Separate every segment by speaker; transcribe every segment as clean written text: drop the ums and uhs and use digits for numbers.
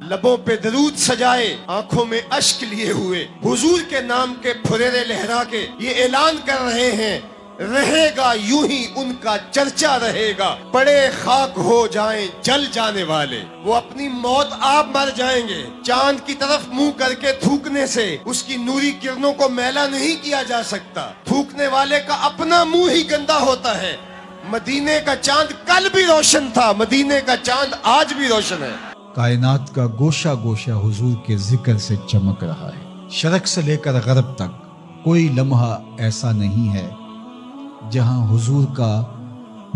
Speaker 1: लबों पे दरूद सजाए, आंखों में अश्क लिए हुए हुजूर के नाम के फुरेरे लहरा के ये ऐलान कर रहे हैं, रहेगा यूं ही उनका चर्चा रहेगा। बड़े खाक हो जाएं जल जाने वाले, वो अपनी मौत आप मर जाएंगे। चांद की तरफ मुंह करके थूकने से उसकी नूरी किरणों को मैला नहीं किया जा सकता। थूकने वाले का अपना मुंह ही गंदा होता है। मदीने का चांद कल भी रोशन था, मदीने का चांद आज भी रोशन है।
Speaker 2: कायनात का गोशा गोशा हुजूर के जिक्र से चमक रहा है। शरक से लेकर गरब तक कोई लम्हा ऐसा नहीं है जहां हुजूर का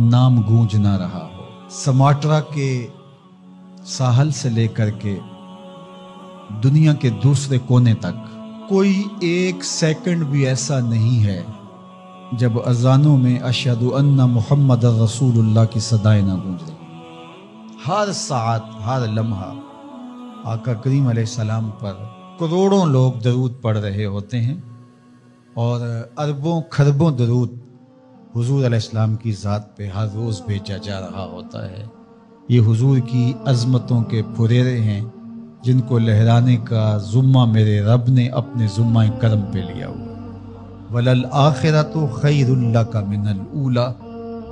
Speaker 2: नाम गूंज ना रहा हो। समाट्रा के साहल से लेकर के दुनिया के दूसरे कोने तक कोई एक सेकंड भी ऐसा नहीं है जब अजानों में अशहदु अन्ना मुहम्मद रसूलुल्लाह की सदाएं ना गूंज रही। हर साथ हर लम्हा आका करीम अलैहिस्सलाम पर करोड़ों लोग दरूद पढ़ रहे होते हैं और अरबों खरबों दरूद हुजूर अलैहिस्सलाम की ज़ात पे हर रोज़ भेजा जा रहा होता है। ये हुजूर की अज़मतों के फुरेरे हैं जिनको लहराने का ज़ुम्मा मेरे रब ने अपने ज़ुम्मा करम पे लिया हुआ। वलल आखिरतु खैरुल लका मिनल ऊला,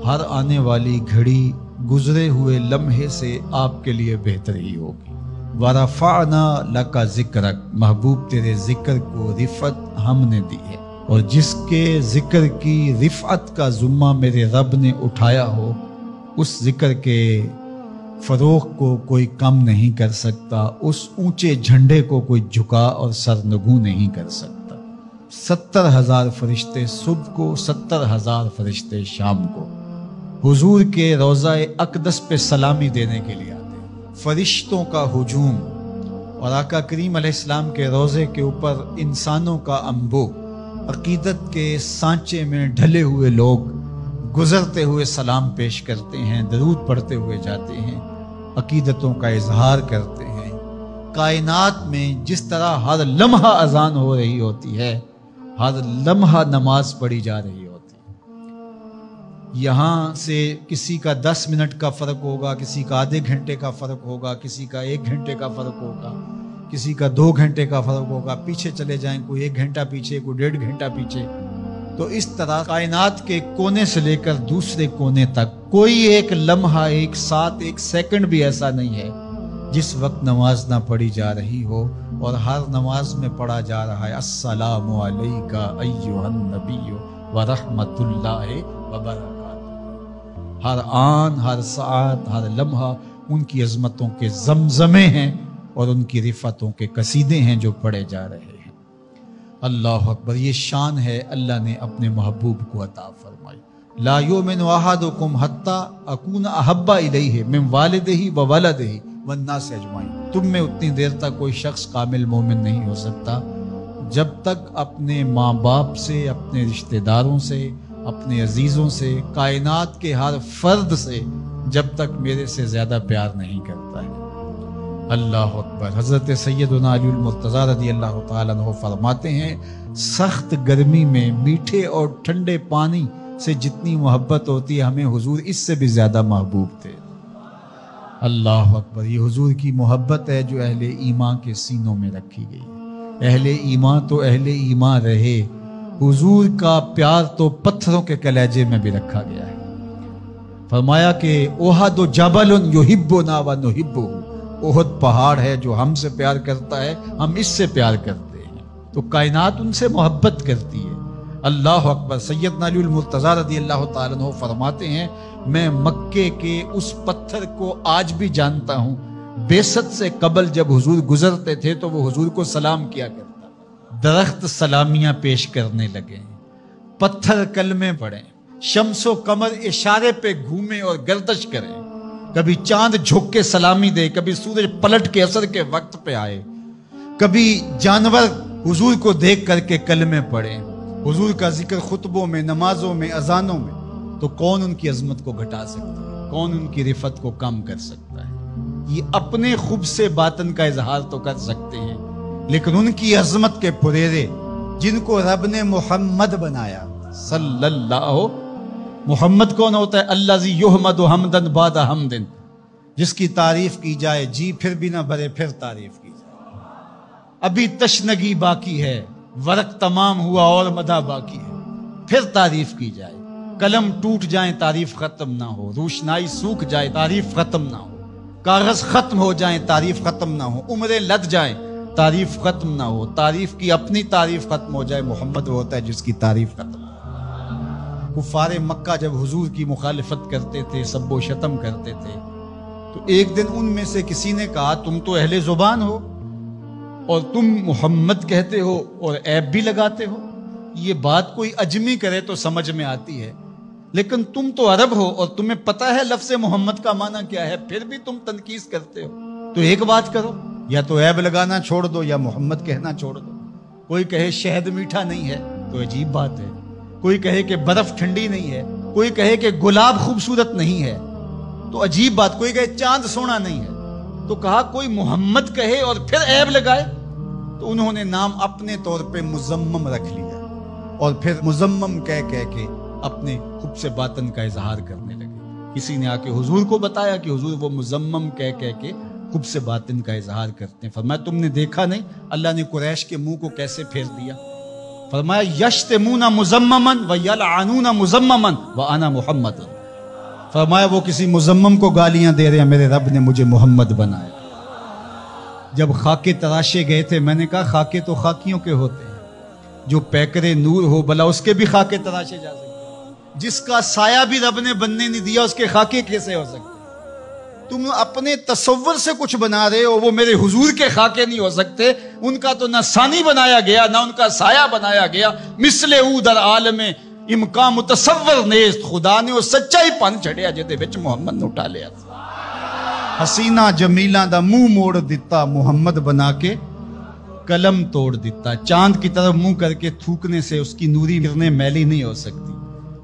Speaker 2: हर आने वाली घड़ी गुजरे हुए लम्हे से आपके लिए बेहतर ही होगी। वरफ़अना लका ज़िक्रक, महबूब तेरे ज़िक्र को रिफ़त हमने दी है, और जिसके ज़िक्र की रिफ़अत का ज़ुम्मा मेरे रब ने उठाया हो उस ज़िक्र के फ़रोग़ को कोई कम नहीं कर सकता, उस ऊंचे झंडे को कोई झुका और सरनगू नहीं कर सकता। 70,000 फरिश्ते सुबह को, 70,000 फरिश्ते शाम को हुजूर के रोज़ा-ए अक़दस पे सलामी देने के लिए आते। फरिश्तों का हुजूम और आका करीम अलैहिस्सलाम के रोज़े के ऊपर इंसानों का अंबो, अकीदत के सांचे में ढले हुए लोग गुजरते हुए सलाम पेश करते हैं, दरूद पढ़ते हुए जाते हैं, अकीदतों का इजहार करते हैं। कायनात में जिस तरह हर लम्हा अजान हो रही होती है, हर लम्हा नमाज पढ़ी जा रही होती है। यहाँ से किसी का 10 मिनट का फ़र्क होगा, किसी का आधे घंटे का फ़र्क होगा, किसी का 1 घंटे का फ़र्क होगा, किसी का 2 घंटे का फ़र्क होगा। पीछे चले जाएं, कोई 1 घंटा पीछे, कोई 1.5 घंटा पीछे। तो इस तरह कायनात के कोने से लेकर दूसरे कोने तक कोई एक लम्हा, एक साथ, एक सेकंड भी ऐसा नहीं है जिस वक्त नमाज ना पढ़ी जा रही हो, और हर नमाज में पढ़ा जा रहा है अस्सलामु अलैका अय्युहन नबिय्यु व रहमतुल्लाहि व बरकातुहू। हर आन, हर सात, हर लम्हा उनकी अजमतों के जमजमे हैं और उनकी रिफ़तों के कसीदे हैं जो पढ़े जा रहे हैं। अल्लाह अकबर, ये शान है अल्लाह ने अपने महबूब को अता फरमाई। ला युमिनु अहदुकुम हत्ता अकून अहब्बा इलैहि मिन वालिदिही व वलदिही वन्नास अजमाइन। तुम में उतनी देर तक कोई शख्स कामिल मोमिन नहीं हो सकता जब तक अपने माँ बाप से, अपने रिश्तेदारों से, अपने अजीज़ों से, कायनात के हर फर्द से जब तक मेरे से ज़्यादा प्यार नहीं करता है। अल्लाह अकबर। हज़रत सैयदना अली मुर्तज़ा रज़ियल्लाहु ताला अन्हु फरमाते हैं, सख्त गर्मी में मीठे और ठंडे पानी से जितनी मोहब्बत होती है, हमें हुजूर इससे भी ज़्यादा महबूब थे। अल्लाह अकबर। ये हुजूर की मोहब्बत है जो अहले ईमान के सीनों में रखी गई है। अहले ईमान तो अहले ईमान रहे, हुजूर का प्यार तो पत्थरों के कलेजे में भी रखा गया है। फरमाया कि ओहद जबलुन युहिब्बुना व नुहिब्बुहु, ओहद पहाड़ है जो हमसे प्यार करता है, हम इससे प्यार करते हैं। तो कायनात उनसे मोहब्बत करती है। अल्लाह अकबर। सैयदना अली मुर्तज़ा रज़ियल्लाहु ताला अन्हु फरमाते हैं, मैं मक्के के उस पत्थर को आज भी जानता हूँ, बेसत से कबल जब हुजूर गुजरते थे तो वो हुजूर को सलाम किया करता। दरख्त सलामियां पेश करने लगे, पत्थर कलमे पढ़े, शम्सो कमर इशारे पे घूमे और गर्दश करें, कभी चांद झुक के सलामी दे, कभी सूरज पलट के असर के वक्त पे आए, कभी जानवर हुजूर को देख करके कलमे पढ़े, हुजूर का जिक्र खुतबों में, नमाजों में, अजानों में। तो कौन उनकी अजमत को घटा सकता है, कौन उनकी रिफत को कम कर सकता है। ये अपने खुब से बातन का इजहार तो कर सकते हैं, लेकिन उनकी अजमत के पुरेरे जिनको रब ने मोहम्मद बनाया सल्लल्लाहु, मोहम्मद कौन होता है? अल्लाज़ी युहमदु हमदन बाद हमदिन, جس کی تعریف کی جائے جی پھر بھی نہ بھرے پھر تعریف کی جائے. ابھی تشنگی باقی ہے، ورق تمام ہوا اور مدح باقی ہے، پھر تعریف کی جائے. قلم ٹوٹ جائیں تعریف ختم نہ ہو، روشنائی سوکھ جائے تعریف ختم نہ ہو، کاغذ ختم ہو جائیں تعریف ختم نہ ہو، عمریں لد جائیں تعریف ختم نہ ہو. تعریف کی اپنی تعریف ختم ہو جائے، محمد وہ ہوتا ہے جس کی تعریف ختم ہو. کفار مکہ جب حضور کی مخالفت کرتے تھے، سب و شتم کرتے تھے، تو ایک دن ان میں سے کسی نے کہا تم تو اہل زبان ہو اور تم محمد کہتے ہو اور عیب بھی لگاتے ہو. یہ بات کوئی اجمی کرے تو سمجھ میں آتی ہے، لیکن تم تو عرب ہو اور تمہیں پتہ ہے لفظ محمد کا معنی کیا ہے، پھر بھی تم تنقیص کرتے ہو. تو ایک بات کرو، یا تو عیب لگانا چھوڑ دو یا محمد کہنا چھوڑ دو. کوئی کہے شہد میٹھا نہیں ہے تو عجیب بات ہے، کوئی کہے کہ برف ٹھنڈی نہیں ہے، کوئی کہے کہ گلاب خوبصورت نہیں ہے تو عجیب بات، کوئی کہے چاند سونا نہیں ہے. تو کہا کوئی محمد کہے اور پھر عیب لگائے، تو انہوں نے نام اپنے طور پہ مزمم رکھ لیا اور پھر مزمم کہہ کے اپنے خب سے باطن کا اظہار کرنے لگے. کسی نے آ کے حضور کو بتایا کہ حضور وہ مزمم کہہ کے خب سے باطن کا اظہار کرتے ہیں. فرمایا تم نے دیکھا نہیں اللہ نے قریش کے منہ کو کیسے پھیر دیا. فرمایا یشتمون مزمما ویلعنون مزمما وانا محمد. فرمایا وہ کسی مزمم کو گالیاں دے رہے ہیں، میرے رب نے مجھے محمد بنایا. جب خاکے تراشے گئے تھے میں نے کہا خاکے تو خاکیوں کے ہوتے ہیں، جو پیکرے نور ہو بلا اس کے بھی خاکے تراشے جا سکتے ہیں. جس کا سایہ بھی رب نے بننے نہیں دیا اس کے خاکے کیسے ہو سکتے؟ تم اپنے تصور سے کچھ بنا رہے ہو، وہ میرے حضور کے خاکے نہیں ہو سکتے. ان کا تو نہ ثانی بنایا گیا نہ ان کا سایہ بنایا گیا. مثل او در عالم امکان متصور نیست، خدا نے وہ سچائی پن چھڑیا جدے وچ محمد نو اٹھا لیا. حسینہ جمیلاں دا منہ موڑ دیتا محمد بنا کے قلم توڑ دیتا. چاند کی طرف منہ کر کے تھوکنے سے اس کی نوری کرنے میلی نہیں ہو سکتی.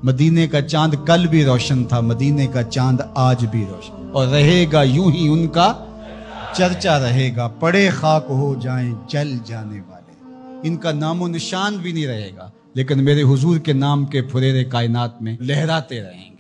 Speaker 2: مدینے کا چاند کل بھی روشن تھا، مدینے کا چاند آج بھی روشن اور رہے گا یوں ہی ان کا چرچا رہے گا. پڑے خاک ہو جائیں جل جانے والے، ان کا نام و نشان بھی نہیں رہے گا، لیکن میرے حضور کے نام کے پھریرے کائنات میں لہراتے رہیں گے.